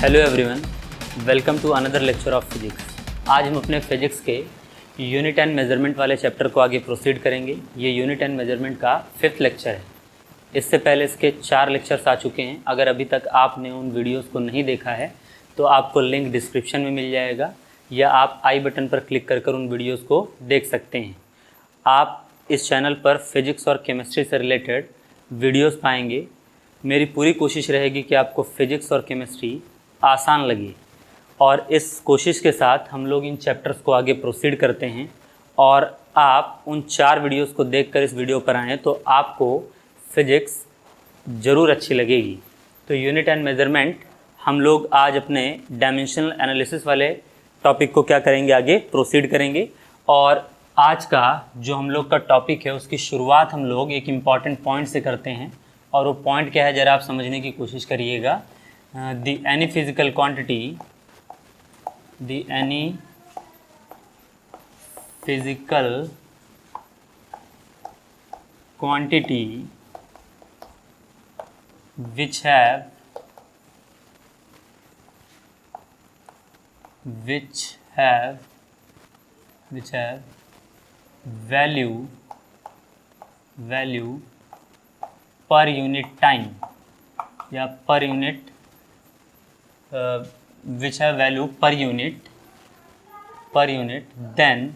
Hello everyone, welcome to another lecture of physics. आज हम अपने फिजिक्स के यूनिट एंड मेजरमेंट वाले चैप्टर को आगे प्रोसीड करेंगे। ये यूनिट एंड मेजरमेंट का 5th लेक्चर है। इससे पहले इसके 4 लेक्चर्स आ चुके हैं। अगर अभी तक आपने उन वीडियोस को नहीं देखा है तो आपको लिंक डिस्क्रिप्शन में मिल जाएगा या आप आई बटन पर क्लिक कर उन वीडियोज़ को देख सकते हैं। आप इस चैनल पर फिजिक्स और केमिस्ट्री से रिलेटेड वीडियोज़ पाएंगे। मेरी पूरी कोशिश रहेगी कि आपको फिजिक्स और केमिस्ट्री आसान लगे, और इस कोशिश के साथ हम लोग इन चैप्टर्स को आगे प्रोसीड करते हैं। और आप उन 4 वीडियोस को देखकर इस वीडियो पर आएँ तो आपको फिजिक्स ज़रूर अच्छी लगेगी। तो यूनिट एंड मेजरमेंट हम लोग आज अपने डायमेंशनल एनालिसिस वाले टॉपिक को क्या करेंगे, आगे प्रोसीड करेंगे। और आज का जो हम लोग का टॉपिक है उसकी शुरुआत हम लोग एक इम्पॉर्टेंट पॉइंट से करते हैं, और वो पॉइंट क्या है ज़रा आप समझने की कोशिश करिएगा। any physical quantity which have value per unit time या per unit which have value per unit, then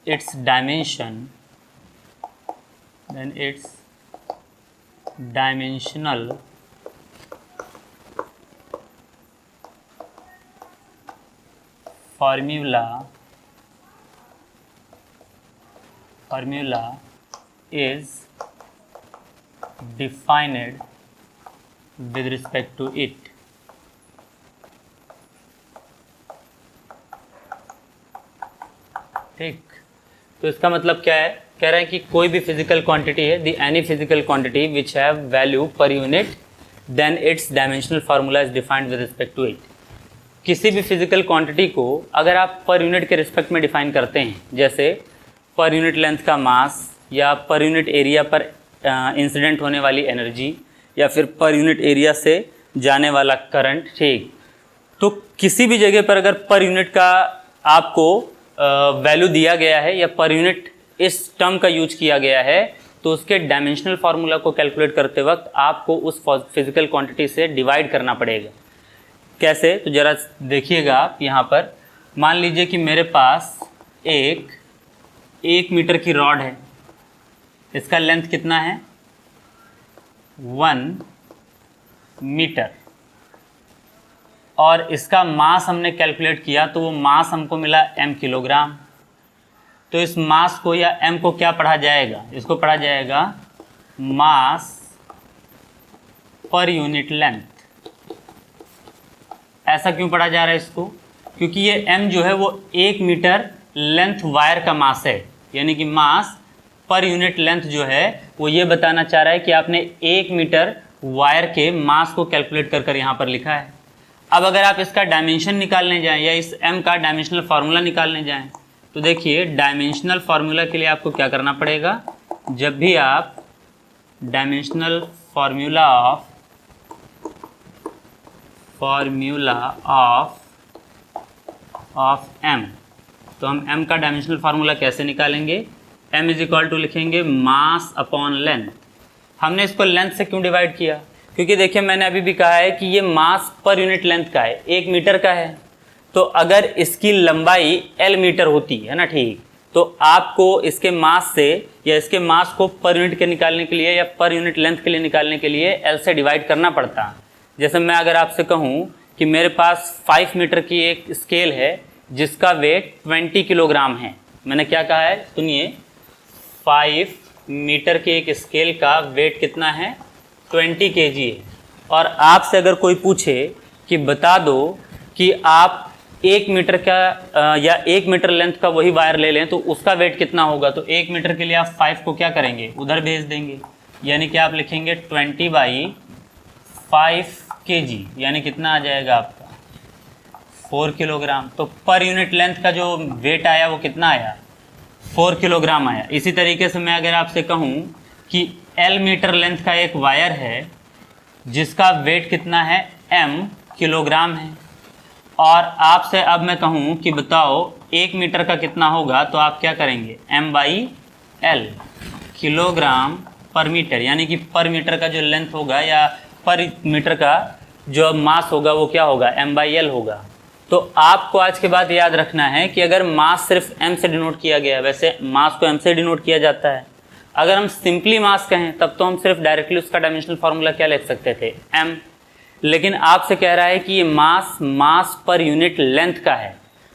its dimensional formula is defined with respect to it। ठीक, तो इसका मतलब क्या है, कह रहे हैं कि कोई भी फिजिकल क्वांटिटी है, the any physical quantity which have value per unit then its dimensional formula is defined with respect to it. किसी भी फिजिकल क्वांटिटी को अगर आप पर यूनिट के रिस्पेक्ट में डिफाइन करते हैं, जैसे पर यूनिट लेंथ का मास या पर यूनिट एरिया पर इंसिडेंट होने वाली एनर्जी या फिर पर यूनिट एरिया से जाने वाला करंट, ठीक, तो किसी भी जगह पर अगर पर यूनिट का आपको वैल्यू दिया गया है या पर यूनिट इस टर्म का यूज किया गया है तो उसके डायमेंशनल फार्मूला को कैलकुलेट करते वक्त आपको उस फिजिकल क्वांटिटी से डिवाइड करना पड़ेगा। कैसे, तो ज़रा देखिएगा आप यहाँ पर। मान लीजिए कि मेरे पास एक मीटर की रॉड है, इसका लेंथ कितना है 1 मीटर, और इसका मास हमने कैलकुलेट किया तो वो मास हमको मिला m किलोग्राम। तो इस मास को या m को क्या पढ़ा जाएगा, इसको पढ़ा जाएगा मास पर यूनिट लेंथ। ऐसा क्यों पढ़ा जा रहा है इसको, क्योंकि ये m जो है वो 1 मीटर लेंथ वायर का मास है, यानी कि मास पर यूनिट लेंथ जो है वो ये बताना चाह रहा है कि आपने 1 मीटर वायर के मास को कैलकुलेट कर यहाँ पर लिखा है। अब अगर आप इसका डायमेंशन निकालने जाएं या इस m का डायमेंशनल फार्मूला निकालने जाएं तो देखिए डायमेंशनल फार्मूला के लिए आपको क्या करना पड़ेगा। जब भी आप डायमेंशनल फार्मूला ऑफ m, तो हम m का डायमेंशनल फार्मूला कैसे निकालेंगे, m इज इक्वल टू लिखेंगे मास अपॉन लेंथ। हमने इसको लेंथ से क्यों डिवाइड किया, क्योंकि देखिए मैंने अभी भी कहा है कि ये मास पर यूनिट लेंथ का है, 1 मीटर का है। तो अगर इसकी लंबाई L मीटर होती है ना, ठीक, तो आपको इसके मास से या इसके मास को पर यूनिट के निकालने के लिए या पर यूनिट लेंथ के लिए निकालने के लिए L से डिवाइड करना पड़ता। जैसे मैं अगर आपसे कहूँ कि मेरे पास 5 मीटर की एक स्केल है जिसका वेट 20 किलोग्राम है। मैंने क्या कहा है, सुनिए, 5 मीटर के एक स्केल का वेट कितना है 20 kg है। और आपसे अगर कोई पूछे कि बता दो कि आप 1 मीटर का या 1 मीटर लेंथ का वही वायर ले लें तो उसका वेट कितना होगा, तो 1 मीटर के लिए आप 5 को क्या करेंगे, उधर भेज देंगे, यानी कि आप लिखेंगे 20/5 kg, यानी कितना आ जाएगा आपका 4 किलोग्राम। तो पर यूनिट लेंथ का जो वेट आया वो कितना आया, 4 किलोग्राम आया। इसी तरीके से मैं अगर आपसे कहूँ कि L मीटर लेंथ का एक वायर है जिसका वेट कितना है m किलोग्राम है। और आपसे अब मैं कहूँ कि बताओ 1 मीटर का कितना होगा, तो आप क्या करेंगे m/l किलोग्राम पर मीटर, यानी कि पर मीटर का जो लेंथ होगा या पर मीटर का जो मास होगा वो क्या होगा m/l होगा। तो आपको आज के बाद याद रखना है कि अगर मास सिर्फ m से डिनोट किया गया, वैसे मास को m से डिनोट किया जाता है, अगर हम सिंपली मास कहें तब तो हम सिर्फ डायरेक्टली उसका डायमेंशनल फार्मूला क्या लिख सकते थे m, लेकिन आपसे कह रहा है कि ये मास पर यूनिट लेंथ का है,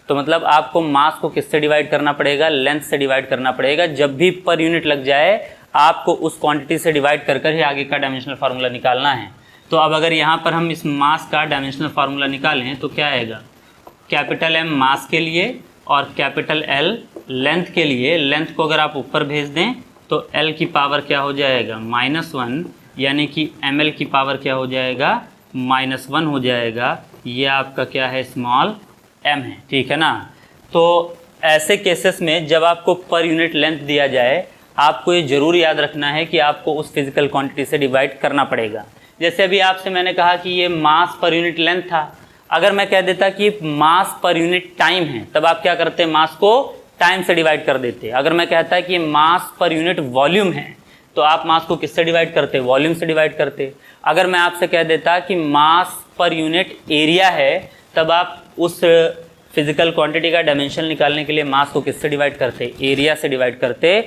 तो मतलब आपको मास को किससे डिवाइड करना पड़ेगा, लेंथ से डिवाइड करना पड़ेगा। जब भी पर यूनिट लग जाए आपको उस क्वांटिटी से डिवाइड कर कर ही आगे का डायमेंशनल फार्मूला निकालना है। तो अब अगर यहाँ पर हम इस मास का डायमेंशनल फार्मूला निकालें तो क्या आएगा, कैपिटल M मास के लिए और कैपिटल L लेंथ के लिए। लेंथ को अगर आप ऊपर भेज दें तो L की पावर क्या हो जाएगा -1, यानी कि ml की पावर क्या हो जाएगा -1 हो जाएगा। ये आपका क्या है स्मॉल m है, ठीक है ना। तो ऐसे केसेस में जब आपको पर यूनिट लेंथ दिया जाए आपको ये ज़रूर याद रखना है कि आपको उस फिजिकल क्वांटिटी से डिवाइड करना पड़ेगा। जैसे अभी आपसे मैंने कहा कि ये मास पर यूनिट लेंथ था, अगर मैं कह देता कि मास पर यूनिट टाइम है तब आप क्या करते, मास को टाइम से डिवाइड कर देते। अगर मैं कहता कि मास पर यूनिट वॉल्यूम है तो आप मास को किससे डिवाइड करते, वॉल्यूम से डिवाइड करते। अगर मैं आपसे कह देता कि मास पर यूनिट एरिया है तब आप उस फिजिकल क्वांटिटी का डायमेंशन निकालने के लिए मास को किससे डिवाइड करते, एरिया से डिवाइड करते।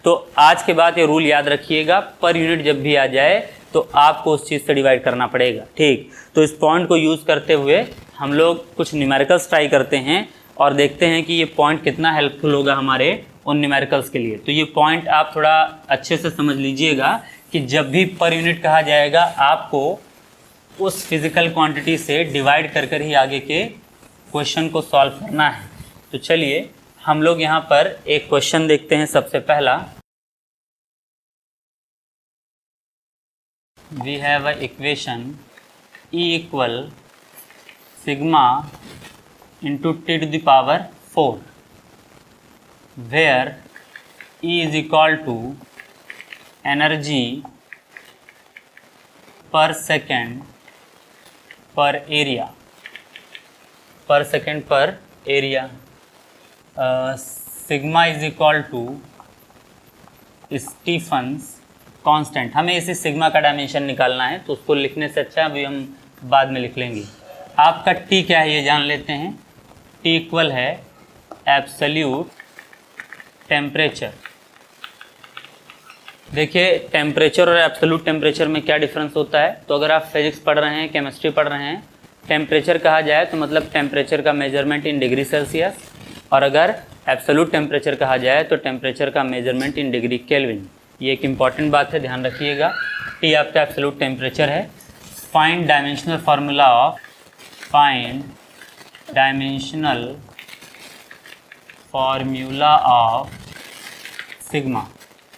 तो आज के बाद ये रूल याद रखिएगा, पर यूनिट जब भी आ जाए तो आपको उस चीज़ से डिवाइड करना पड़ेगा, ठीक। तो इस पॉइंट को यूज़ करते हुए हम लोग कुछ न्यूमेरिकल्स ट्राई करते हैं और देखते हैं कि ये पॉइंट कितना हेल्पफुल होगा हमारे उन न्यूमेरिकल्स के लिए। तो ये पॉइंट आप थोड़ा अच्छे से समझ लीजिएगा कि जब भी पर यूनिट कहा जाएगा आपको उस फिज़िकल क्वांटिटी से डिवाइड कर कर ही आगे के क्वेश्चन को सॉल्व करना है। तो चलिए हम लोग यहाँ पर एक क्वेश्चन देखते हैं। सबसे पहला, we have a equation E equal sigma into t to the power 4 where E is equal to energy per second per area, per second per area, sigma is equal to Stephen's constant. हमें इसी sigma का dimension निकालना है तो उसको लिखने से अच्छा अभी हम बाद में लिख लेंगे। आपका टी क्या है ये जान लेते हैं। टी इक्वल है एब्सोल्यूट टेम्परेचर। देखिए टेम्परेचर और एब्सोल्यूट टेम्परेचर में क्या डिफरेंस होता है। तो अगर आप फिजिक्स पढ़ रहे हैं, केमिस्ट्री पढ़ रहे हैं, टेम्परेचर कहा जाए तो मतलब टेम्परेचर का मेजरमेंट इन डिग्री सेल्सियस, और अगर एब्सोल्यूट टेम्परेचर कहा जाए तो टेम्परेचर का मेजरमेंट इन डिग्री केल्विन। ये एक इम्पॉर्टेंट बात है, ध्यान रखिएगा। टी आपका एब्सोल्यूट टेम्परेचर है। Find dimensional formula of, find dimensional formula of sigma,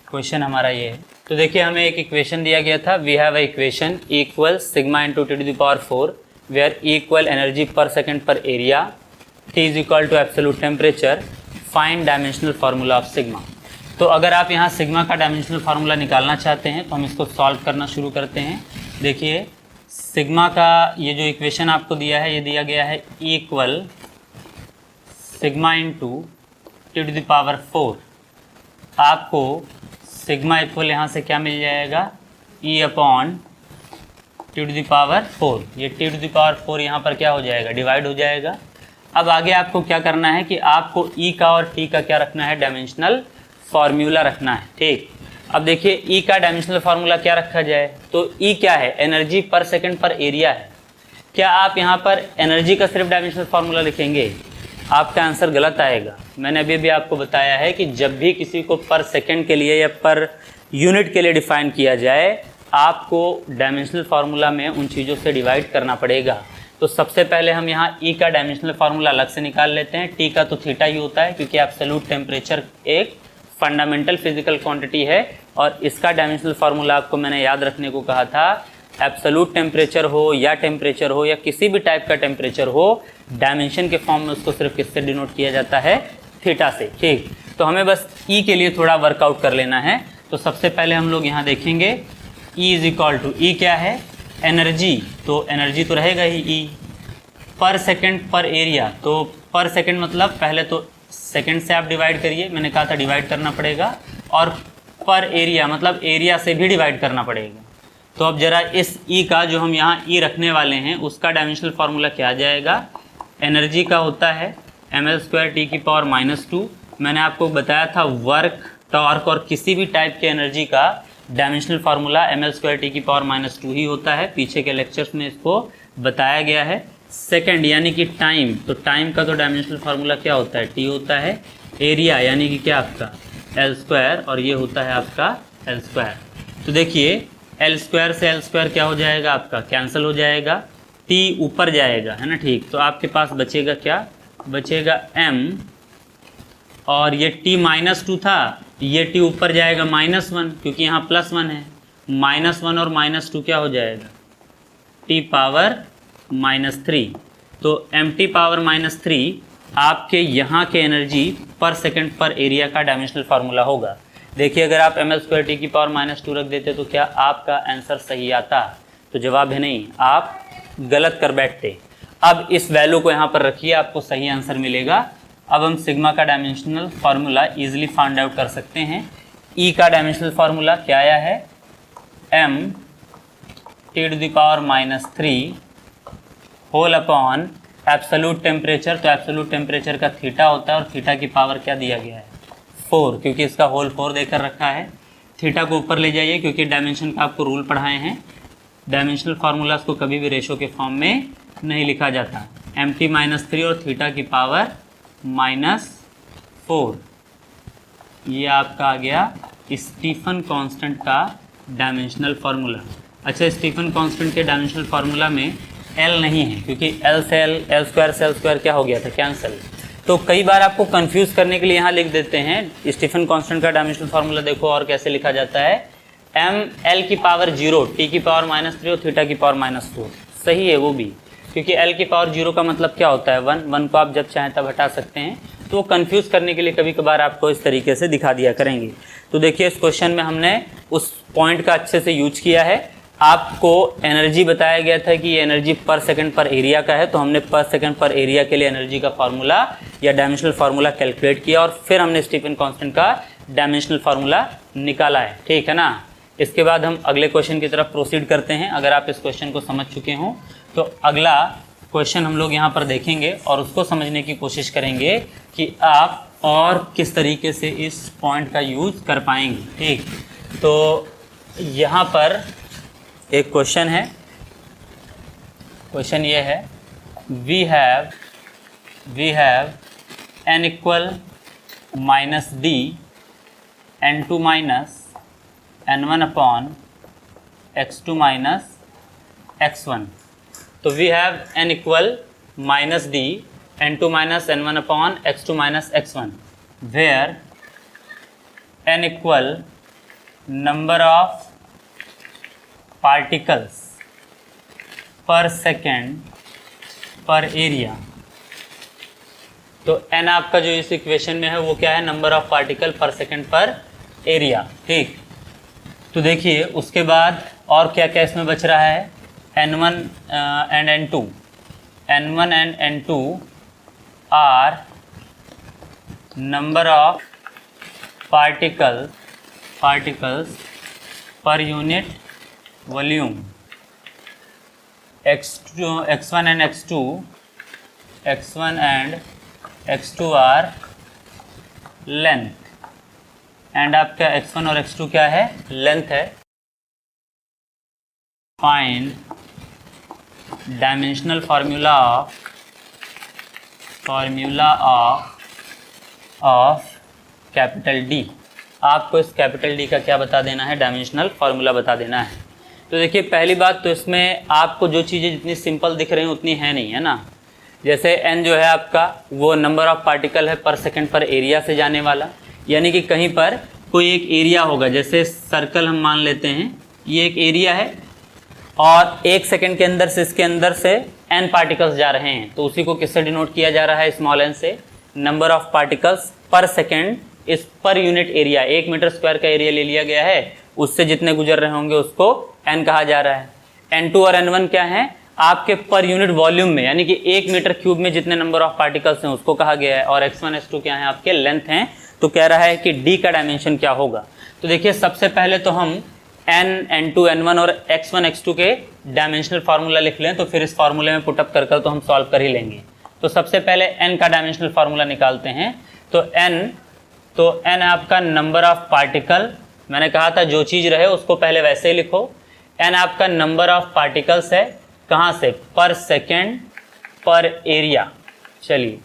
question हमारा ये है। तो देखिए हमें एक इक्वेशन दिया गया था, we have a equation equal sigma into T to the power 4 where equal energy per second per area, T is equal to absolute temperature, find dimensional formula of sigma. तो अगर आप यहाँ सिग्मा का dimensional formula निकालना चाहते हैं तो हम इसको सॉल्व करना शुरू करते हैं। देखिए सिग्मा का ये जो इक्वेशन आपको दिया है, ये दिया गया है equal sigma into T to the power 4। आपको सिग्मा इक्वल यहाँ से क्या मिल जाएगा, E upon T to the power 4। ये टी टू द पावर 4 यहाँ पर क्या हो जाएगा, डिवाइड हो जाएगा। अब आगे आपको क्या करना है कि आपको ई का और टी का क्या रखना है, डायमेंशनल फार्मूला रखना है, ठीक। अब देखिए ई का डायमेंशनल फार्मूला क्या रखा जाए, तो ई क्या है, energy per second per area है। क्या आप यहाँ पर एनर्जी का सिर्फ डायमेंशनल फार्मूला लिखेंगे, आपका आंसर गलत आएगा। मैंने अभी भी आपको बताया है कि जब भी किसी को पर सेकंड के लिए या पर यूनिट के लिए डिफाइन किया जाए आपको डायमेंशनल फार्मूला में उन चीज़ों से डिवाइड करना पड़ेगा। तो सबसे पहले हम यहाँ ई का डायमेंशनल फार्मूला अलग से निकाल लेते हैं। टी का तो थीटा ही होता है क्योंकि एब्सोल्यूट टेम्परेचर एक फंडामेंटल फिजिकल क्वांटिटी है, और इसका डायमेंशनल फार्मूला आपको मैंने याद रखने को कहा था, एब्सोल्यूट टेम्परेचर हो या टेम्परेचर हो या किसी भी टाइप का टेम्परेचर हो, डायमेंशन के फॉर्म में उसको सिर्फ किससे डिनोट किया जाता है, थीटा से, ठीक। तो हमें बस ई के लिए थोड़ा वर्कआउट कर लेना है। तो सबसे पहले हम लोग यहाँ देखेंगे ई इज इक्वल टू, ई क्या है, एनर्जी, तो एनर्जी तो रहेगा ही ई। पर सेकंड पर एरिया, तो पर सेकंड मतलब पहले तो सेकंड से आप डिवाइड करिए, मैंने कहा था डिवाइड करना पड़ेगा, और पर एरिया मतलब एरिया से भी डिवाइड करना पड़ेगा। तो अब जरा इस ई का जो हम यहाँ ई रखने वाले हैं उसका डायमेंशनल फार्मूला क्या आ जाएगा। एनर्जी का होता है ml² T⁻²। मैंने आपको बताया था वर्क, टॉर्क और किसी भी टाइप के एनर्जी का डायमेंशनल फार्मूला ml² T⁻² ही होता है। पीछे के लेक्चर्स में इसको बताया गया है। सेकंड यानी कि टाइम, तो टाइम का तो डायमेंशनल फार्मूला क्या होता है, टी होता है। एरिया यानी कि क्या आपका L², और ये होता है आपका L²। तो देखिए L² से L² क्या हो जाएगा आपका, कैंसिल हो जाएगा, टी ऊपर जाएगा, है ना, ठीक। तो आपके पास बचेगा क्या, बचेगा m, और ये T-2 था, ये टी ऊपर जाएगा -1 क्योंकि यहाँ +1 है। -1 और -2 क्या हो जाएगा, T⁻−3। तो T⁻−3 आपके यहाँ के energy per second per area का डायमेंशनल फार्मूला होगा। देखिए अगर आप ml² T⁻² रख देते तो क्या आपका आंसर सही आता, तो जवाब है नहीं, आप गलत कर बैठते। अब इस वैल्यू को यहाँ पर रखिए, आपको सही आंसर मिलेगा। अब हम सिग्मा का dimensional formula easily find out कर सकते हैं। ई का डायमेंशनल फार्मूला क्या आया है, m⁻³ whole upon absolute temperature. तो एब्सोल्यूट टेम्परेचर का थीटा होता है और थीटा की पावर क्या दिया गया है, 4, क्योंकि इसका होल 4 देकर रखा है। थीटा को ऊपर ले जाइए क्योंकि डायमेंशन का आपको रूल पढ़ाए हैं। डायमेंशनल फार्मूलाज को कभी भी रेशो के फॉर्म में नहीं लिखा जाता। mt-3 और थीटा की पावर -4, ये आपका आ गया स्टीफन कांस्टेंट का डायमेंशनल फार्मूला। अच्छा, स्टीफन कांस्टेंट के डायमेंशनल फार्मूला में L नहीं है क्योंकि L से L² से L² क्या हो गया था, कैंसिल। तो कई बार आपको कंफ्यूज करने के लिए यहाँ लिख देते हैं स्टीफन कांस्टेंट का डायमेंशनल फार्मूला। देखो और कैसे लिखा जाता है, ml की पावर 0, t की पावर -3 और थीटा की पावर -4। सही है वो भी, क्योंकि l की पावर 0 का मतलब क्या होता है, 1 को आप जब चाहें तब हटा सकते हैं। तो वो कन्फ्यूज़ करने के लिए कभी कभार आपको इस तरीके से दिखा दिया करेंगे। तो देखिए इस क्वेश्चन में हमने उस पॉइंट का अच्छे से यूज किया है। आपको एनर्जी बताया गया था कि ये energy per second per area का है, तो हमने पर सेकंड पर एरिया के लिए एनर्जी का फार्मूला या डायमेंशनल फार्मूला कैलकुलेट किया और फिर हमने स्टीफन कांस्टेंट का डायमेंशनल फार्मूला निकाला है, ठीक है ना। इसके बाद हम अगले क्वेश्चन की तरफ प्रोसीड करते हैं। अगर आप इस क्वेश्चन को समझ चुके हों तो अगला क्वेश्चन हम लोग यहाँ पर देखेंगे और उसको समझने की कोशिश करेंगे कि आप और किस तरीके से इस पॉइंट का यूज़ कर पाएंगे, ठीक। तो यहाँ पर एक क्वेश्चन है, क्वेश्चन ये है, we have n equal -d n2 n1 upon x2 x1। तो we have n equal -d n2 n1 upon x2 x1 where n equal number of particles per second per area. तो n आपका जो इस equation में है वो क्या है, नंबर ऑफ पार्टिकल पर सेकेंड पर एरिया, ठीक। तो देखिए उसके बाद और क्या क्या इसमें बच रहा है, n1 and n2। n1 and n2 are number of particles per unit volume. x1 and x2 are length, and आपका x1 और x2 क्या है, लेंथ है। Find dimensional formula of capital D। आपको इस कैपिटल D का क्या बता देना है, डायमेंशनल फार्मूला बता देना है। तो देखिए पहली बात तो इसमें आपको जो चीज़ें जितनी सिंपल दिख रही हैं उतनी है नहीं, है ना। जैसे n जो है आपका वो नंबर ऑफ पार्टिकल है पर सेकंड पर एरिया से जाने वाला, यानी कि कहीं पर कोई एक एरिया होगा, जैसे सर्कल हम मान लेते हैं, ये एक एरिया है और 1 सेकंड के अंदर से इसके अंदर से n पार्टिकल्स जा रहे हैं, तो उसी को किससे डिनोट किया जा रहा है, स्मॉल n से। Number of particles per second इस per unit area, 1 meter square का एरिया ले लिया गया है, उससे जितने गुजर रहे होंगे उसको n कहा जा रहा है। N2 और N1 क्या है, आपके पर यूनिट वॉल्यूम में, यानी कि 1 मीटर क्यूब में जितने नंबर ऑफ पार्टिकल्स हैं उसको कहा गया है, और x1 x2 क्या है, आपके लेंथ हैं। तो कह रहा है कि d का डायमेंशन क्या होगा। तो देखिए सबसे पहले तो हम n, n2, n1 और x1 x2 के डायमेंशनल फार्मूला लिख लें, तो फिर इस फार्मूले में पुटअप कर तो हम सॉल्व कर ही लेंगे। तो सबसे पहले n का डायमेंशनल फार्मूला निकालते हैं। तो n आपका नंबर ऑफ पार्टिकल, मैंने कहा था जो चीज़ रहे उसको पहले वैसे ही लिखो। n आपका नंबर ऑफ पार्टिकल्स है, कहाँ से, पर सेकेंड पर एरिया। चलिए,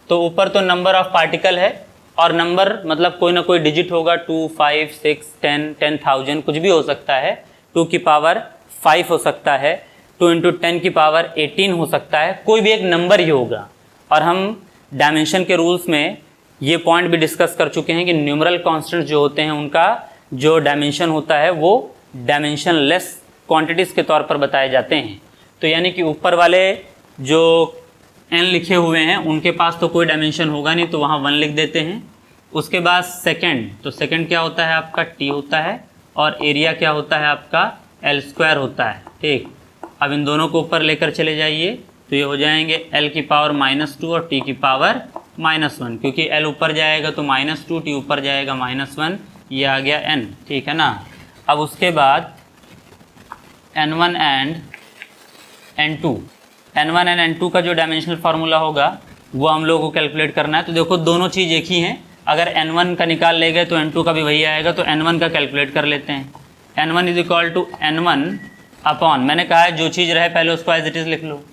तो ऊपर तो नंबर ऑफ पार्टिकल है, और नंबर मतलब कोई ना कोई डिजिट होगा, 2, 5, 6, 10, 10,000 कुछ भी हो सकता है, 2 की पावर 5 हो सकता है, 2 × 10 की पावर 18 हो सकता है, कोई भी एक नंबर ही होगा। और हम डायमेंशन के रूल्स में ये पॉइंट भी डिस्कस कर चुके हैं कि न्यूमरल कॉन्स्टेंट्स जो होते हैं उनका जो डायमेंशन होता है वो डायमेंशन लेस क्वांटिटीज़ के तौर पर बताए जाते हैं। तो यानी कि ऊपर वाले जो n लिखे हुए हैं उनके पास तो कोई डायमेंशन होगा नहीं, तो वहाँ 1 लिख देते हैं। उसके बाद सेकंड, तो सेकंड क्या होता है आपका, t होता है, और एरिया क्या होता है आपका, L² होता है। ठीक, अब इन दोनों को ऊपर लेकर चले जाइए, तो ये हो जाएंगे L की पावर -2 और t की पावर -1, क्योंकि L ऊपर जाएगा तो -2, t ऊपर जाएगा -1, ये आ गया n। ठीक है ना। अब उसके बाद n1 एंड n2 का जो डायमेंशनल फार्मूला होगा वो हम लोगों को कैलकुलेट करना है। तो देखो दोनों चीज़ एक ही हैं, अगर n1 का निकाल ले गए तो n2 का भी वही आएगा, तो n1 का कैलकुलेट कर लेते हैं। n1 = n1 अपॉन, मैंने कहा है जो चीज़ रहे पहले उसको एज इट इज़ लिख लो।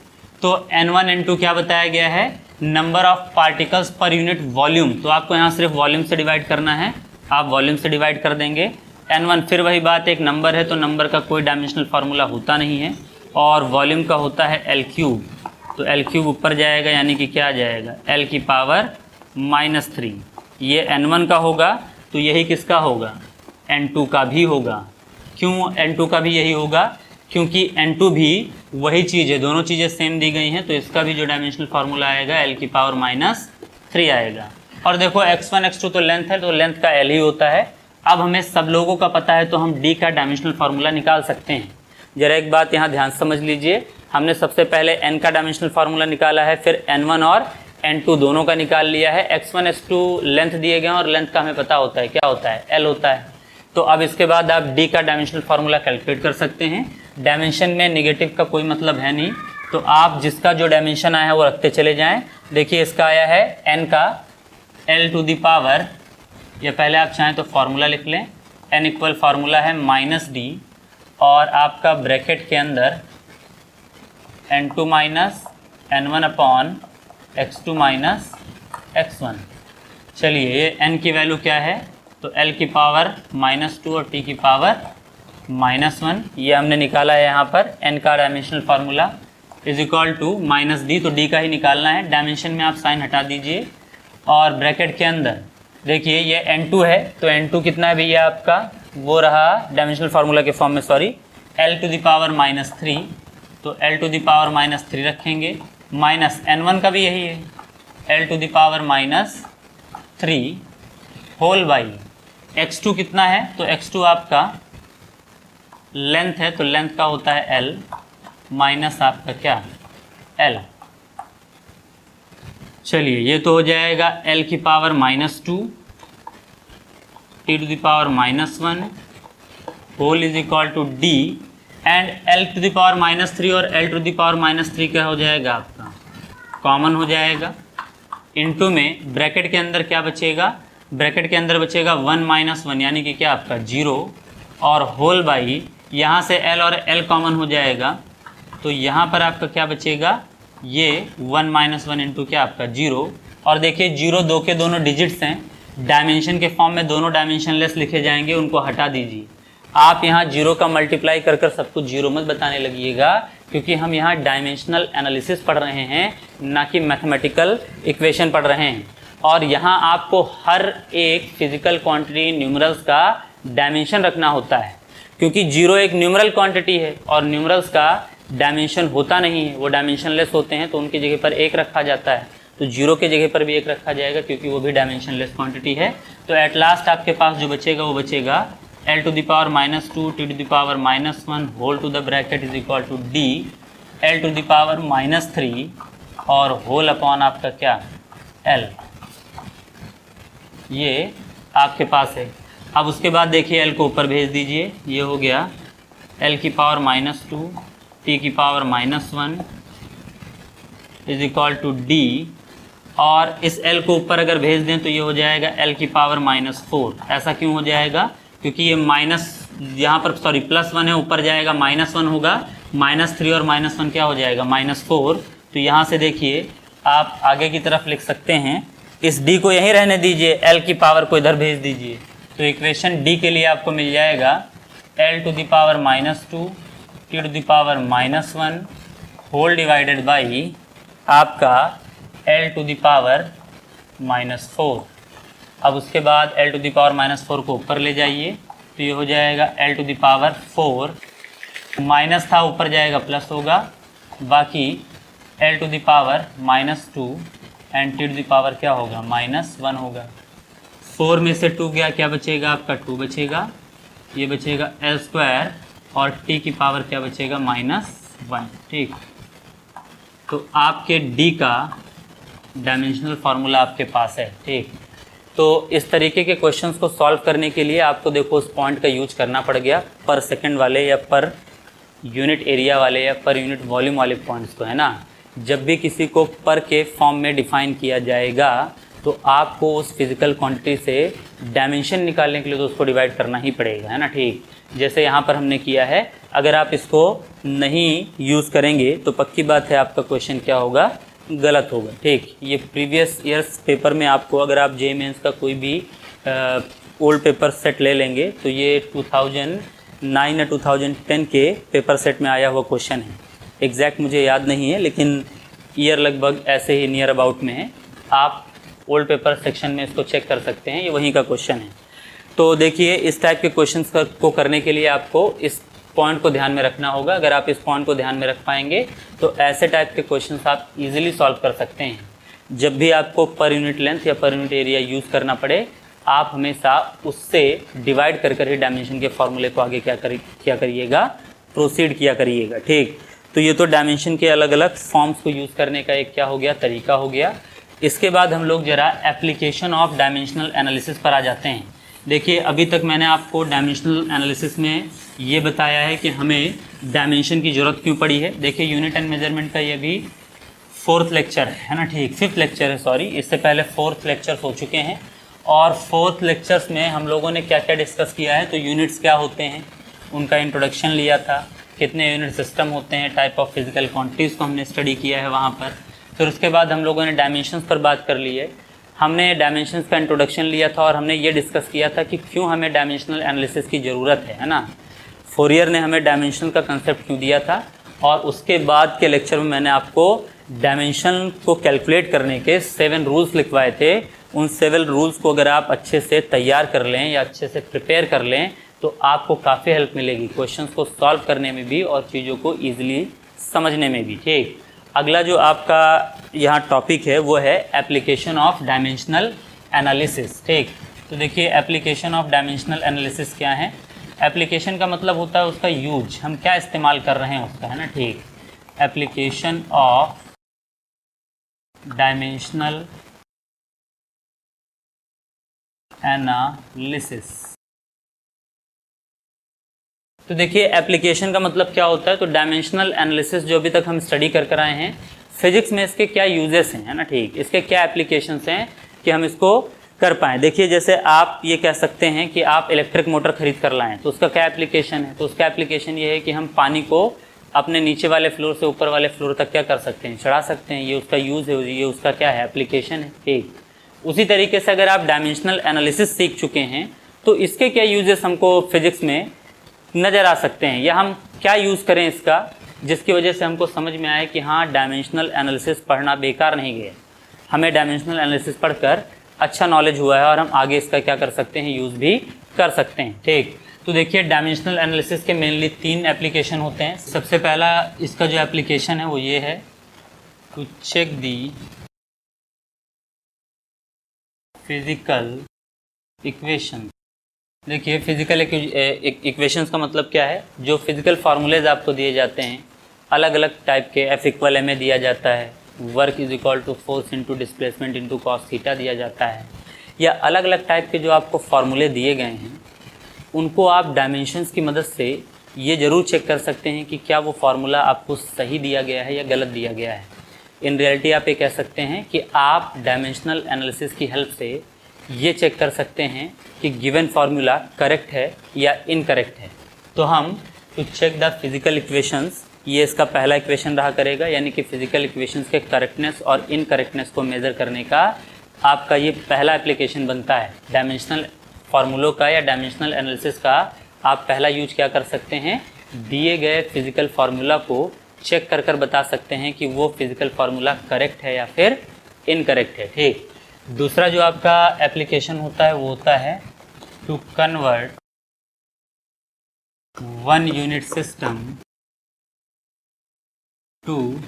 तो n1 n2 क्या बताया गया है, number of particles per unit volume. तो आपको यहाँ सिर्फ वॉल्यूम से डिवाइड करना है, आप वॉल्यूम से डिवाइड कर देंगे। n1 फिर वही बात, एक नंबर है तो नंबर का कोई डायमेंशनल फार्मूला होता नहीं है, और वॉल्यूम का होता है L3। तो L3 ऊपर जाएगा, यानी कि क्या आ जाएगा, L की पावर -3। ये n1 का होगा, तो यही किसका होगा, n2 का भी होगा। क्यों n2 का भी यही होगा, क्योंकि n2 भी वही चीज़ है, दोनों चीज़ें सेम दी गई हैं, तो इसका भी जो डायमेंशनल फार्मूला आएगा L की पावर -3 आएगा। और देखो x1 x2 तो लेंथ है, तो लेंथ का L ही होता है। अब हमें सब लोगों का पता है तो हम d का डायमेंशनल फार्मूला निकाल सकते हैं। जरा एक बात यहाँ ध्यान समझ लीजिए, हमने सबसे पहले n का डायमेंशनल फार्मूला निकाला है, फिर n1 और n2 दोनों का निकाल लिया है। x1 x2 लेंथ दिए गए हैं, और लेंथ का हमें पता होता है क्या होता है, L होता है। तो अब इसके बाद आप d का डायमेंशनल फार्मूला कैलकुलेट कर सकते हैं। डायमेंशन में नेगेटिव का कोई मतलब है नहीं, तो आप जिसका जो डायमेंशन आया है वो रखते चले जाएँ। देखिए इसका आया है n का L⁻, या पहले आप चाहें तो फार्मूला लिख लें, n इक्वल फार्मूला है -d, और आपका ब्रैकेट के अंदर n2 - n1 upon x2 - x1। चलिए ये n की वैल्यू क्या है, तो L की पावर -2 और t की पावर -1, ये हमने निकाला है यहाँ पर। n का डायमेंशनल फार्मूला = -d, तो d का ही निकालना है। डायमेंशन में आप साइन हटा दीजिए, और ब्रैकेट के अंदर देखिए ये n2 है, तो n2 कितना है भैया आपका, वो रहा डायमेंशनल फार्मूला के फॉर्म में, सॉरी, L⁻⁻3। तो L⁻⁻3 रखेंगे, माइनस n1 का भी यही है, L⁻3 होल बाई x2 कितना है, तो x2 आपका लेंथ है, तो लेंथ का होता है L माइनस आपका क्या, L। चलिए ये तो हो जाएगा L की power -2, t⁻⁻1 whole = d, and L⁻⁻3 और L⁻⁻3 क्या हो जाएगा आपका, कॉमन हो जाएगा। इनटू में ब्रैकेट के अंदर क्या बचेगा, ब्रैकेट के अंदर बचेगा 1 - 1, यानी कि क्या आपका 0, और होल बाई यहाँ से L और L कॉमन हो जाएगा, तो यहाँ पर आपका क्या बचेगा, ये 1 - 1 इंटू क्या आपका 0। और देखिए 0 2 के दोनों डिजिट्स हैं, डायमेंशन के फॉर्म में दोनों डायमेंशनलेस लिखे जाएंगे, उनको हटा दीजिए। आप यहाँ 0 का मल्टीप्लाई कर कर सब कुछ 0 मत बताने लगिएगा, क्योंकि हम यहाँ डायमेंशनल एनालिसिस पढ़ रहे हैं, ना कि मैथमेटिकल इक्वेशन पढ़ रहे हैं। और यहाँ आपको हर एक फिजिकल क्वांटिटी न्यूमरल्स का डायमेंशन रखना होता है, क्योंकि 0 एक न्यूमरल क्वांटिटी है और न्यूमरल्स का डायमेंशन होता नहीं है, वो डायमेंशनलेस होते हैं, तो उनकी जगह पर 1 रखा जाता है। तो 0 के जगह पर भी 1 रखा जाएगा, क्योंकि वो भी डायमेंशनलेस क्वांटिटी है। तो एट लास्ट आपके पास जो बचेगा वो बचेगा l to the power -2 t to the power -1 whole to the bracket is equal to d l to the power -3 और होल अपॉन आपका क्या l, ये आपके पास है। अब उसके बाद देखिए l को ऊपर भेज दीजिए, ये हो गया l की पावर -2 t की पावर -1 इज इक्वल टू d, और इस l को ऊपर अगर भेज दें तो ये हो जाएगा l की पावर -4। ऐसा क्यों हो जाएगा? क्योंकि ये माइनस यहाँ पर +1 है, ऊपर जाएगा -1 होगा, -3 और -1 क्या हो जाएगा -4। तो यहाँ से देखिए आप आगे की तरफ लिख सकते हैं, इस d को यहीं रहने दीजिए, l की पावर को इधर भेज दीजिए। तो इक्वेशन d के लिए आपको मिल जाएगा l to the power -2 t to the power -1 whole divided by आपका l टू द पावर -4। अब उसके बाद l टू द पावर -4 को ऊपर ले जाइए, तो ये हो जाएगा l to the power 4, minus था ऊपर जाएगा प्लस होगा, बाकी l to the power -2 and t to the power क्या होगा -1 होगा। 4 में से 2 गया, क्या बचेगा आपका 2 बचेगा, ये बचेगा l² और t की पावर क्या बचेगा -1। ठीक, तो आपके d का डायमेंशनल फार्मूला आपके पास है। ठीक, तो इस तरीके के क्वेश्चंस को सॉल्व करने के लिए आपको देखो उस पॉइंट का यूज करना पड़ गया, पर सेकंड वाले या पर यूनिट एरिया वाले या पर यूनिट वॉल्यूम वाले पॉइंट्स को, है ना। जब भी किसी को पर के फॉर्म में डिफाइन किया जाएगा तो आपको उस फिजिकल क्वांटिटी से डायमेंशन निकालने के लिए तो उसको डिवाइड करना ही पड़ेगा, है ना। ठीक, जैसे यहाँ पर हमने किया है, अगर आप इसको नहीं यूज़ करेंगे तो पक्की बात है आपका क्वेश्चन क्या होगा, गलत होगा। ठीक, ये प्रीवियस ईयर्स पेपर में आपको, अगर आप JEE मेंस का कोई भी ओल्ड पेपर सेट ले लेंगे तो ये 2009 या 2010 के पेपर सेट में आया हुआ क्वेश्चन है। एग्जैक्ट मुझे याद नहीं है, लेकिन ईयर लगभग ऐसे ही नियर अबाउट में है। आप ओल्ड पेपर सेक्शन में इसको चेक कर सकते हैं, ये वहीं का क्वेश्चन है। तो देखिए, इस टाइप के क्वेश्चंस को करने के लिए आपको इस पॉइंट को ध्यान में रखना होगा। अगर आप इस पॉइंट को ध्यान में रख पाएंगे तो ऐसे टाइप के क्वेश्चंस आप इजीली सॉल्व कर सकते हैं। जब भी आपको पर यूनिट लेंथ या पर यूनिट एरिया यूज़ करना पड़े, आप हमेशा उससे डिवाइड कर ही डायमेंशन के फॉर्मूले को आगे क्या करिएगा, प्रोसीड किया करिएगा। ठीक, तो ये तो डायमेंशन के अलग अलग फॉर्म्स को यूज़ करने का एक क्या हो गया, तरीका हो गया। इसके बाद हम लोग ज़रा एप्लीकेशन ऑफ डायमेंशनल एनालिसिस पर आ जाते हैं। देखिए, अभी तक मैंने आपको डायमेंशनल एनालिसिस में ये बताया है कि हमें डायमेंशन की ज़रूरत क्यों पड़ी है। देखिए, यूनिट एंड मेजरमेंट का ये भी 4th लेक्चर है ना। ठीक, 5th लेक्चर है, सॉरी, इससे पहले 4th लेक्चर्स हो चुके हैं। और 4th लेक्चर्स में हम लोगों ने क्या क्या डिस्कस किया है, तो यूनिट्स क्या होते हैं उनका इंट्रोडक्शन लिया था, कितने यूनिट सिस्टम होते हैं, टाइप ऑफ फिजिकल क्वांटिटीज़ को हमने स्टडी किया है वहाँ पर। फिर उसके बाद हम लोगों ने डायमेंशंस पर बात कर ली है। हमने डायमेंशंस का इंट्रोडक्शन लिया था और हमने ये डिस्कस किया था कि क्यों हमें डायमेंशनल एनालिसिस की ज़रूरत है ना। फोरियर ने हमें डायमेंशन का कंसेप्ट क्यों दिया था, और उसके बाद के लेक्चर में मैंने आपको डायमेंशन को कैलकुलेट करने के 7 रूल्स लिखवाए थे। उन 7 रूल्स को अगर आप अच्छे से तैयार कर लें या अच्छे से प्रिपेयर कर लें तो आपको काफ़ी हेल्प मिलेगी क्वेश्चंस को सॉल्व करने में भी और चीज़ों को ईजिली समझने में भी। ठीक, अगला जो आपका यहाँ टॉपिक है वो है एप्लीकेशन ऑफ डायमेंशनल एनालिसिस। ठीक, तो देखिए, एप्लीकेशन ऑफ डायमेंशनल एनालिसिस क्या है। एप्लीकेशन का मतलब होता है उसका यूज, हम क्या इस्तेमाल कर रहे हैं उसका, है ना। ठीक, एप्लीकेशन ऑफ डायमेंशनल एनालिसिस। तो देखिए, एप्लीकेशन का मतलब क्या होता है, तो डायमेंशनल एनालिसिस जो अभी तक हम स्टडी कर आए हैं फिजिक्स में, इसके क्या यूजेस हैं, है ना। ठीक, इसके क्या एप्लीकेशंस हैं कि हम इसको कर पाएँ। देखिए, जैसे आप ये कह सकते हैं कि आप इलेक्ट्रिक मोटर ख़रीद कर लाएँ, तो उसका क्या एप्लीकेशन है, तो उसका एप्लीकेशन ये है कि हम पानी को अपने नीचे वाले फ्लोर से ऊपर वाले फ्लोर तक क्या कर सकते हैं, चढ़ा सकते हैं। ये उसका यूज़ है, ये उसका क्या है, एप्लीकेशन है। ठीक, उसी तरीके से अगर आप डायमेंशनल एनालिसिस सीख चुके हैं तो इसके क्या यूजेस हमको फिजिक्स में नज़र आ सकते हैं, या हम क्या यूज़ करें इसका, जिसकी वजह से हमको समझ में आए कि हाँ, डायमेंशनल एनालिसिस पढ़ना बेकार नहीं गया, हमें डायमेंशनल एनालिसिस पढ़कर अच्छा नॉलेज हुआ है और हम आगे इसका क्या कर सकते हैं, यूज़ भी कर सकते हैं। ठीक, तो देखिए, डायमेंशनल एनालिसिस के मेनली 3 एप्लीकेशन होते हैं। सबसे पहला इसका जो एप्लीकेशन है वो ये है, to check the physical equation देखिए फिजिकल इक्वेशंस का मतलब क्या है, जो फिजिकल फार्मूलेज आपको दिए जाते हैं अलग अलग टाइप के, F=ma दिया जाता है, work is equal to force into displacement into cos theta दिया जाता है, या अलग अलग टाइप के जो आपको फार्मूले दिए गए हैं उनको आप डायमेंशंस की मदद से ये ज़रूर चेक कर सकते हैं कि क्या वो फार्मूला आपको सही दिया गया है या गलत दिया गया है। इन रियलिटी आप ये कह सकते हैं कि आप डायमेंशनल एनालिसिस की हेल्प से ये चेक कर सकते हैं कि गिवन फार्मूला करेक्ट है या इनकरेक्ट है। तो हम to check the physical equations, ये इसका पहला इक्वेशन रहा करेगा, यानी कि फिजिकल इक्वेशंस के करेक्टनेस और इनकरेक्टनेस को मेज़र करने का आपका ये पहला एप्लीकेशन बनता है। डायमेंशनल फार्मूलों का या डायमेंशनल एनालिसिस का आप पहला यूज क्या कर सकते हैं, दिए गए फिजिकल फार्मूला को चेक कर कर बता सकते हैं कि वो फिजिकल फार्मूला करेक्ट है या फिर इनकरेक्ट है। ठीक, दूसरा जो आपका एप्लीकेशन होता है वो होता है to convert one unit system to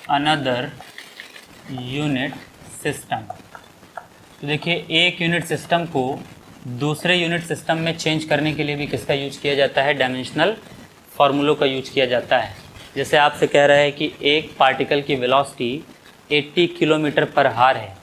another unit system. तो देखिए एक यूनिट सिस्टम को दूसरे यूनिट सिस्टम में चेंज करने के लिए भी किसका यूज किया जाता है, डायमेंशनल फार्मूलों का यूज किया जाता है। जैसे आपसे कह रहा है कि एक पार्टिकल की वेलोसिटी 80 किलोमीटर पर हार है,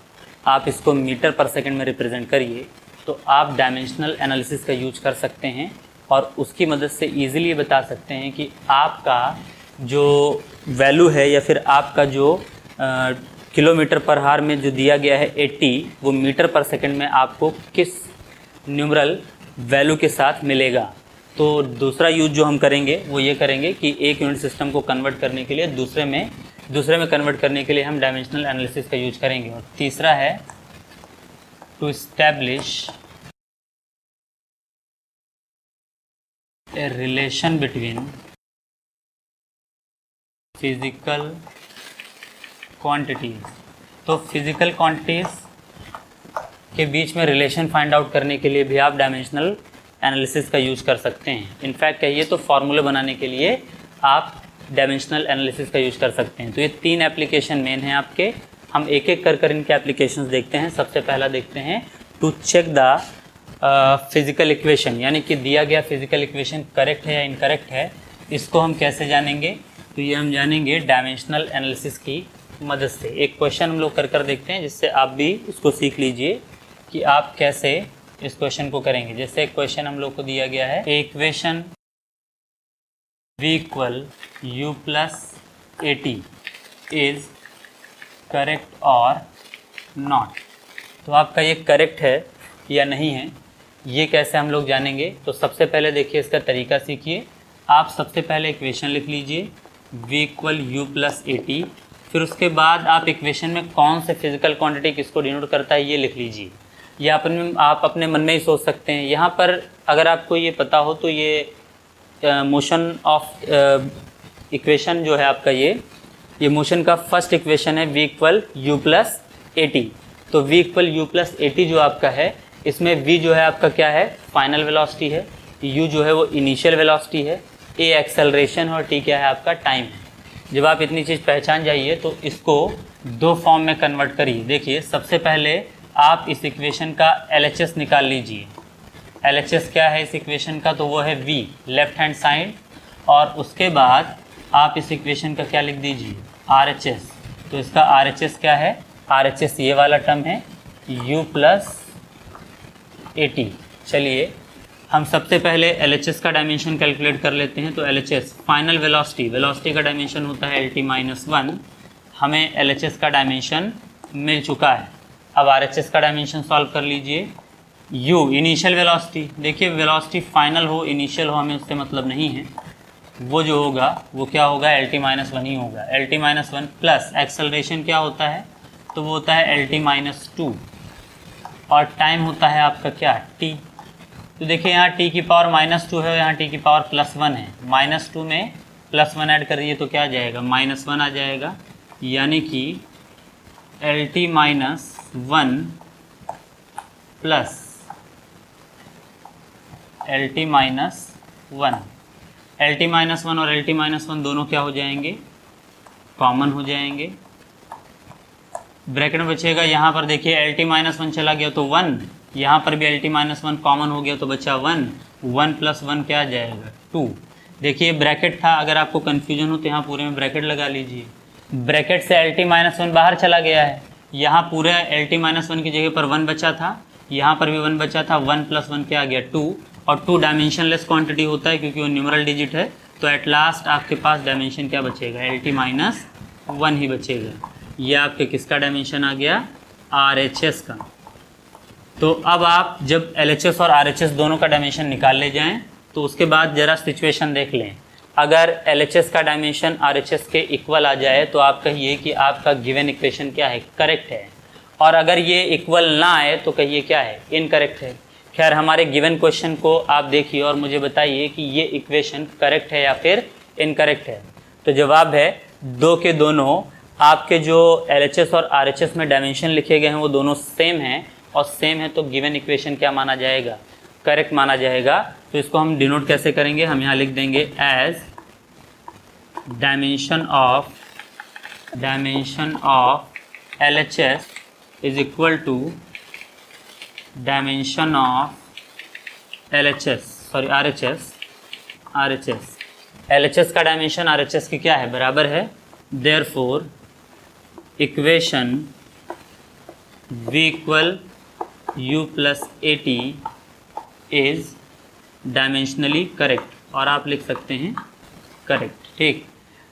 आप इसको मीटर पर सेकंड में रिप्रेजेंट करिए, तो आप डायमेंशनल एनालिसिस का यूज कर सकते हैं और उसकी मदद से ईज़िली बता सकते हैं कि आपका जो वैल्यू है या फिर आपका जो किलोमीटर पर हार में जो दिया गया है 80, वो मीटर पर सेकंड में आपको किस न्यूमरल वैल्यू के साथ मिलेगा। तो दूसरा यूज जो हम करेंगे वो ये करेंगे कि एक यूनिट सिस्टम को कन्वर्ट करने के लिए दूसरे में कन्वर्ट करने के लिए हम डायमेंशनल एनालिसिस का यूज करेंगे। और तीसरा है to establish a relation between physical quantities. तो फिजिकल क्वांटिटीज़ के बीच में रिलेशन फाइंड आउट करने के लिए भी आप डायमेंशनल एनालिसिस का यूज कर सकते हैं। इनफैक्ट कहिए तो फार्मूले बनाने के लिए आप डायमेंशनल एनालिसिस का यूज कर सकते हैं। तो ये तीन एप्लीकेशन मेन हैं आपके, हम एक एक कर इनके एप्लीकेशंस देखते हैं। सबसे पहला देखते हैं to check the physical equation, यानी कि दिया गया फिज़िकल इक्वेशन करेक्ट है या इनकरेक्ट है, इसको हम कैसे जानेंगे, तो ये हम जानेंगे डायमेंशनल एनालिसिस की मदद से। एक क्वेश्चन हम लोग कर देखते हैं जिससे आप भी उसको सीख लीजिए कि आप कैसे इस क्वेश्चन को करेंगे। जैसे एक क्वेश्चन हम लोग को दिया गया है, equation v equal u plus AT is correct और नॉट। तो आपका ये करेक्ट है या नहीं है, ये कैसे हम लोग जानेंगे। तो सबसे पहले देखिए इसका तरीका सीखिए। आप सबसे पहले इक्वेशन लिख लीजिए v equal u plus AT, फिर उसके बाद आप इक्वेशन में कौन से फिजिकल क्वांटिटी किसको डिनोट करता है ये लिख लीजिए। या आप अपने मन में ही सोच सकते हैं। यहाँ पर अगर आपको ये पता हो तो ये मोशन ऑफ इक्वेशन जो है आपका, ये मोशन का फर्स्ट इक्वेशन है v equal u plus AT। तो v equal u plus AT जो आपका है, इसमें v जो है आपका क्या है, फाइनल वेलोसिटी है, u जो है वो इनिशियल वेलोसिटी है, a एक्सेलरेशन और t क्या है आपका टाइम है। जब आप इतनी चीज़ पहचान जाइए तो इसको दो फॉर्म में कन्वर्ट करिए। देखिए सबसे पहले आप इस इक्वेशन का LHS निकाल लीजिए। LHS क्या है इस इक्वेशन का, तो वो है v लेफ्ट हैंड साइड, और उसके बाद आप इस इक्वेशन का क्या लिख दीजिए, RHS। तो इसका RHS क्या है, RHS ये वाला टर्म है u प्लस AT। चलिए हम सबसे पहले LHS का डायमेंशन कैलकुलेट कर लेते हैं। तो LHS फाइनल वेलोसिटी का डायमेंशन होता है LT-1। हमें LHS का डायमेंशन मिल चुका है। अब RHS का डायमेंशन सॉल्व कर लीजिए। U इनिशियल वेलोसिटी, देखिए वेलोसिटी फाइनल हो इनिशियल हो हमें उससे मतलब नहीं है, वो जो होगा वो क्या होगा, LT-1 ही होगा। LT-1 प्लस एक्सेलरेशन क्या होता है, तो वो होता है LT-2, और टाइम होता है आपका क्या, t। तो देखिए यहाँ t की पावर -2 है, यहाँ t की पावर +1 है। -2 में +1 ऐड करिए तो क्या आ जाएगा, -1 आ जाएगा। यानी कि LT-1 प्लस LT-1 और LT-1 दोनों क्या हो जाएंगे, कॉमन हो जाएंगे। ब्रैकेट में बचेगा, यहाँ पर देखिए LT-1 चला गया तो 1, यहाँ पर भी L T minus one common हो गया तो बचा 1, 1 प्लस 1 क्या आ जाएगा 2। देखिए ब्रैकेट था, अगर आपको कन्फ्यूजन हो तो यहाँ पूरे में ब्रैकेट लगा लीजिए। ब्रैकेट से एल टी माइनस वन बाहर चला गया है, यहाँ पूरा एल टी माइनस वन की जगह पर 1 बचा था, यहाँ पर भी 1 बचा था, 1 प्लस 1 क्या आ गया 2, और 2 डायमेंशनलेस क्वांटिटी होता है क्योंकि वो न्यूमरल डिजिट है, तो एट लास्ट आपके पास डायमेंशन क्या बचेगा, एल टी माइनस 1 ही बचेगा। ये आपके किसका डायमेंशन आ गया, आर एच एस का। तो अब आप जब एल एच एस और आर एच एस दोनों का डायमेंशन निकाल ले जाएं तो उसके बाद ज़रा सिचुएशन देख लें। अगर एल एच एस का डायमेंशन आर एच एस के इक्वल आ जाए तो आप कहिए कि आपका गिवन इक्वेशन क्या है, करेक्ट है, और अगर ये इक्वल ना आए तो कहिए क्या है, इनकरेक्ट है। खैर हमारे गिवन क्वेश्चन को आप देखिए और मुझे बताइए कि ये इक्वेशन करेक्ट है या फिर इनकरेक्ट है। तो जवाब है दो के दोनों आपके जो LHS और RHS में डायमेंशन लिखे गए हैं वो दोनों सेम हैं, और सेम है तो गिवन इक्वेशन क्या माना जाएगा, करेक्ट माना जाएगा। तो इसको हम डिनोट कैसे करेंगे, हम यहाँ लिख देंगे as dimension of LHS is equal to dimension of RHS। LHS का डायमेंशन RHS की क्या है, बराबर है। Therefore equation V equal U plus AT is dimensionally correct, और आप लिख सकते हैं करेक्ट। ठीक,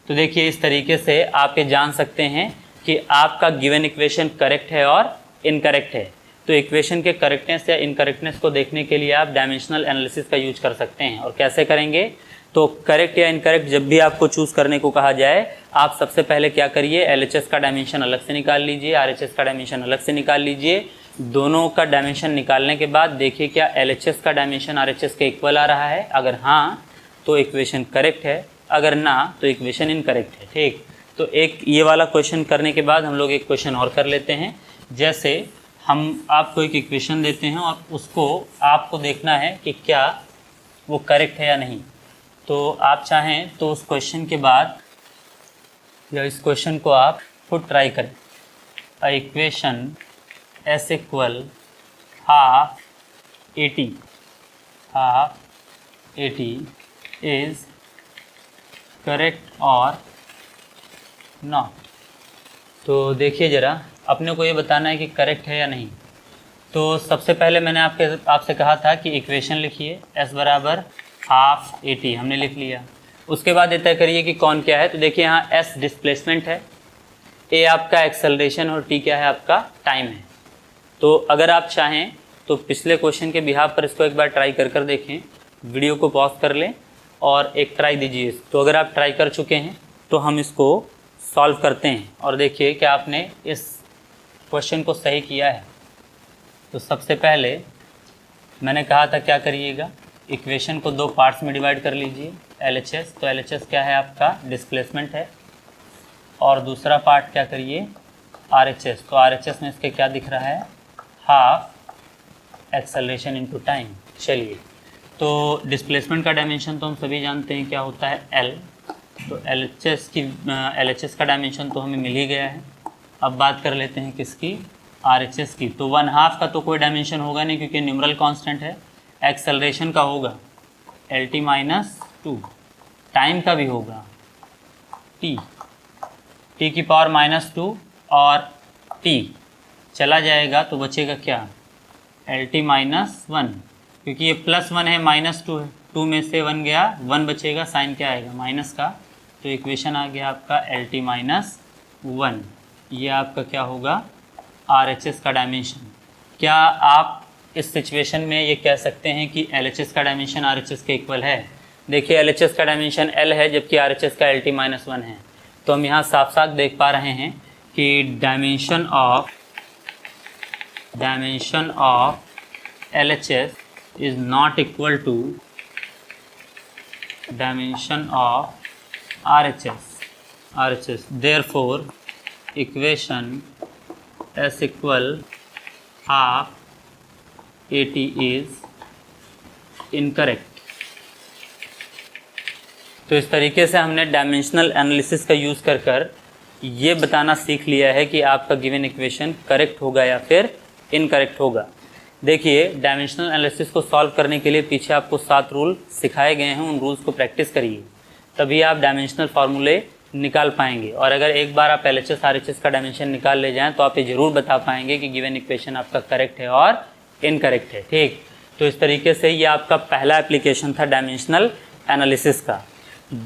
तो देखिए इस तरीके से आप ये जान सकते हैं कि आपका गिवन इक्वेशन करेक्ट है और इनकरेक्ट है। तो इक्वेशन के करेक्टनेस या इनकरेक्टनेस को देखने के लिए आप डायमेंशनल एनालिसिस का यूज कर सकते हैं। और कैसे करेंगे, तो करेक्ट या इनकरेक्ट जब भी आपको चूज़ करने को कहा जाए, आप सबसे पहले क्या करिए, LHS का डायमेंशन अलग से निकाल लीजिए, RHS का डायमेंशन अलग से निकाल लीजिए। दोनों का डायमेंशन निकालने के बाद देखिए क्या LHS का डायमेंशन RHS के इक्वल आ रहा है, अगर हाँ तो इक्वेशन करेक्ट है, अगर ना तो इक्वेशन इनकरेक्ट है। ठीक, तो एक ये वाला क्वेश्चन करने के बाद हम लोग एक क्वेश्चन और कर लेते हैं। जैसे हम आपको एक इक्वेशन देते हैं और उसको आपको देखना है कि क्या वो करेक्ट है या नहीं। तो आप चाहें तो उस क्वेश्चन के बाद या इस क्वेश्चन को आप खुद ट्राई करें। अ equation S equal half A T is correct और नॉट। तो देखिए ज़रा, अपने को ये बताना है कि करेक्ट है या नहीं। तो सबसे पहले मैंने आपसे कहा था कि इक्वेशन लिखिए, S बराबर हाफ ए टी, हमने लिख लिया। उसके बाद ये तय करिए कि कौन क्या है। तो देखिए यहाँ S डिस्प्लेसमेंट है, A आपका एक्सेलरेशन और T क्या है, आपका टाइम है। तो अगर आप चाहें तो पिछले क्वेश्चन के बिहाफ पर इसको एक बार ट्राई कर देखें, वीडियो को पॉज कर लें और एक ट्राई दीजिए। तो अगर आप ट्राई कर चुके हैं तो हम इसको सॉल्व करते हैं और देखिए कि आपने इस क्वेश्चन को सही किया है। तो सबसे पहले मैंने कहा था क्या करिएगा, इक्वेशन को दो पार्ट्स में डिवाइड कर लीजिए। LHS, तो LHS क्या है, आपका डिस्प्लेसमेंट है, और दूसरा पार्ट क्या करिए RHS। तो RHS में इसके क्या दिख रहा है, हाफ एक्सेलरेशन इनटू टाइम। चलिए, तो डिस्प्लेसमेंट का डायमेंशन तो हम सभी जानते हैं क्या होता है, L। तो LHS का डायमेंशन तो हमें मिल ही गया है। अब बात कर लेते हैं किसकी, RHS की। तो 1/2 का तो कोई डायमेंशन होगा नहीं क्योंकि न्यूमरल कांस्टेंट है। एक्सेलरेशन का होगा LT माइनस 2, टाइम का भी होगा T की पावर -2, और T चला जाएगा तो बचेगा क्या, LT माइनस 1, क्योंकि ये +1 है, -2 है, 2 में से 1 गया, 1 बचेगा, साइन क्या आएगा, माइनस का। तो इक्वेशन आ गया आपका LT माइनस 1। ये आपका क्या होगा, RHS का डायमेंशन। क्या आप इस सिचुएशन में ये कह सकते हैं कि LHS का डायमेंशन RHS के इक्वल है? देखिए LHS का डायमेंशन L है जबकि RHS का LT माइनस 1 है। तो हम यहाँ साफ साफ देख पा रहे हैं कि dimension of LHS is not equal to dimension of RHS। Therefore equation S equal half AT is incorrect. तो इस तरीके से हमने डायमेंशनल एनालिसिस का यूज़ कर ये बताना सीख लिया है कि आपका गिवन इक्वेशन करेक्ट होगा या फिर इनकरेक्ट होगा। देखिए, डायमेंशनल एनालिसिस को सॉल्व करने के लिए पीछे आपको 7 रूल सिखाए गए हैं, उन रूल्स को प्रैक्टिस करिए, तभी आप डायमेंशनल फार्मूले निकाल पाएंगे। और अगर एक बार आप LHS RHS का डायमेंशन निकाल ले जाएं तो आप ये ज़रूर बता पाएंगे कि गिवन इक्वेशन आपका करेक्ट है और इनकरेक्ट है। ठीक, तो इस तरीके से ये आपका पहला एप्लीकेशन था डायमेंशनल एनालिसिस का।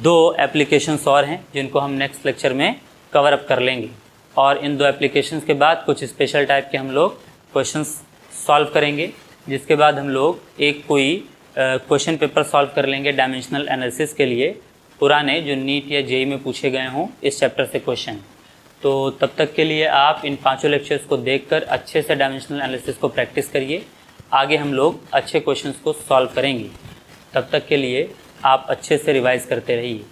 2 एप्लीकेशंस और हैं जिनको हम नेक्स्ट लेक्चर में कवर अप कर लेंगे, और इन 2 एप्लीकेशंस के बाद कुछ स्पेशल टाइप के हम लोग क्वेश्चंस सॉल्व करेंगे, जिसके बाद हम लोग एक कोई क्वेश्चन पेपर सॉल्व कर लेंगे डायमेंशनल एनालिसिस के लिए, पुराने जो नीट या जेईई में पूछे गए हों इस चैप्टर से क्वेश्चन। तो तब तक के लिए आप इन 5 लेक्चर्स को देखकर अच्छे से डायमेंशनल एनालिसिस को प्रैक्टिस करिए, आगे हम लोग अच्छे क्वेश्चंस को सॉल्व करेंगे। तब तक के लिए आप अच्छे से रिवाइज़ करते रहिए।